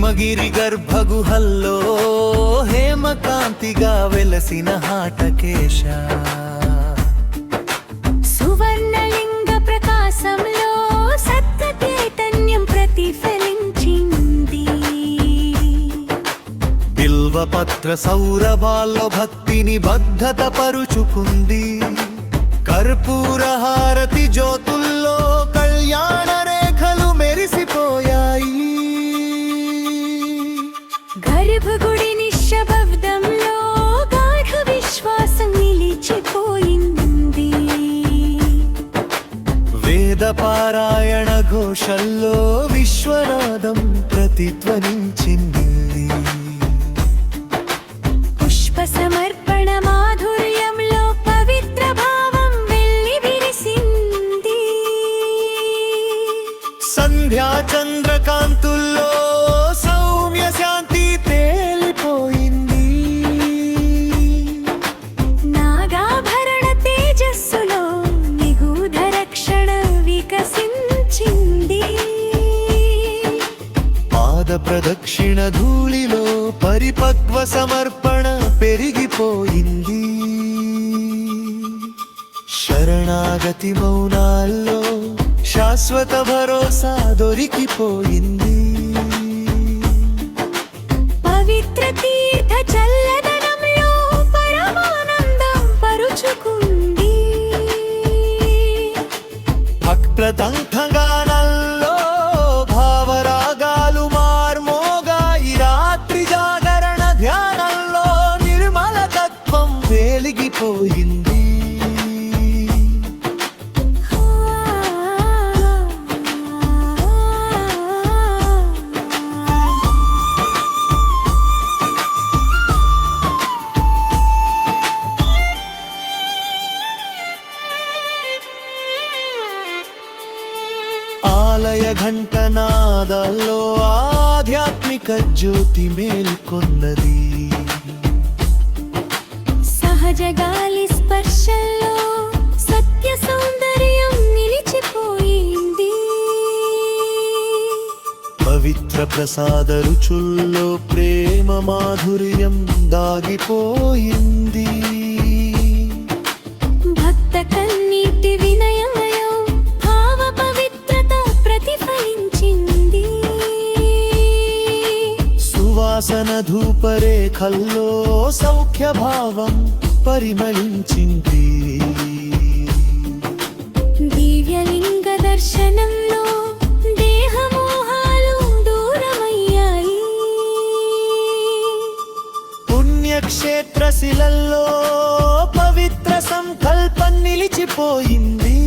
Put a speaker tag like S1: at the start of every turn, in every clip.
S1: హిమగిరి గర్భగుహల్లో హేమకాంతిగా వెలసిన హాటకేశ
S2: సువర్ణలింగ ప్రకాశంలో సత్య చైతన్యం ప్రతిఫలించింది.
S1: బిల్వపత్ర సౌరభాల్లో భక్తిని బద్ధత పరుచుకుంది. కర్పూర హారతి జ్యోతుల్లో కళ్యాణ రేఖలు మెరిసిపోయాయి.
S2: గర్భగుడి నిశ్శబ్దంలో గాఢ విశ్వాసం నిలిచిపోయింది.
S1: వేద పారాయణ ఘోషల్లో విశ్వనాదం ప్రతిధ్వనించింది.
S2: పుష్ప సమర్పణ మాధుర్యంలో పవిత్ర భావం వెల్లి విరిసింది.
S1: సంధ్యా చంద్రకాంతుల్లో సౌమ్య శాంతి తేలిపోయింది.
S2: నాగాభరణ తేజస్సులో నిగూఢ రక్షణ వికసించింది.
S1: పాద ప్రదక్షిణ ధూళిలో పరిపక్వ సమర్పణ పెరిగిపోయింది. శరణాగతి మౌనాల్లో శాశ్వత భరోసా దొరికిపోయింది.
S2: పవిత్ర తీర్థ చల్లదనంలో పరమానందం పరుచుకుంది.
S1: భక్తతంఠగానల్లో భావరాగాలు మార్మోగాయి. రాత్రి జాగరణ ధ్యానంలో నిర్మల తత్వం వెలిగిపోయింది. ఆలయ ఘంటనాదాల్లో ఆధ్యాత్మిక జ్యోతి మేల్కొన్నది.
S2: సహజ గాలి స్పర్శల్లో సత్య సౌందర్యం నిలిచిపోయింది.
S1: పవిత్ర ప్రసాద రుచుల్లో ప్రేమ మాధుర్యం దాగిపోయింది.
S2: భక్త కన్నీటి వినయమయం భావ పవిత్రత ప్రతిఫలించింది.
S1: సువాసన ధూపరేఖల్లో సౌఖ్య భావం పరిమళించింది.
S2: దివ్యలింగ దర్శనంలో దేహమోహాలు దూరమయ్యాయి.
S1: పుణ్యక్షేత్ర శిలల్లో పవిత్ర సంకల్పం నిలిచిపోయింది.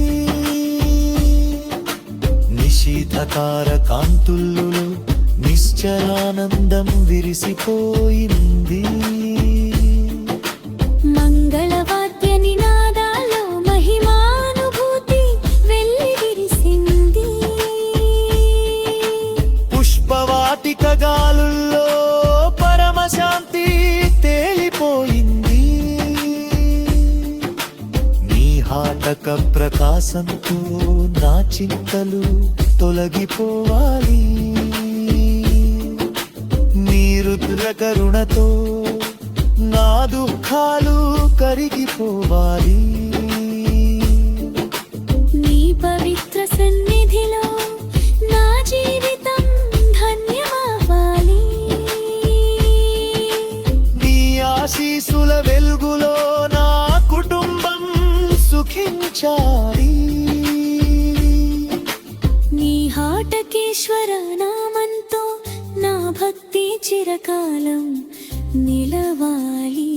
S1: నిశీథకార కాంతుల్లో నిశ్చలానందం విరిసిపోయింది.
S2: మంగళవాద్య నినాదాల్లో మహిమానుభూతి వెల్లి విరిసింది.
S1: పుష్పవాటిక గాలుల్లో పరమశాంతి తేలిపోయింది. నీ హాటక ప్రకాశంతో నా చింతలు తొలగిపోవాలి. నీ రుద్ర కరుణతో నా దుఃఖాలు కరిగిపోవాలి.
S2: నీ పవిత్ర సన్నిధిలో నా జీవితం ధన్యమవ్వాలి.
S1: నీ ఆశీసుల వెలుగులో నా కుటుంబం సుఖించాలి.
S2: నీ హాటకేశ్వర నామంతో నా భక్తి చిరకాలం నిలవాలి.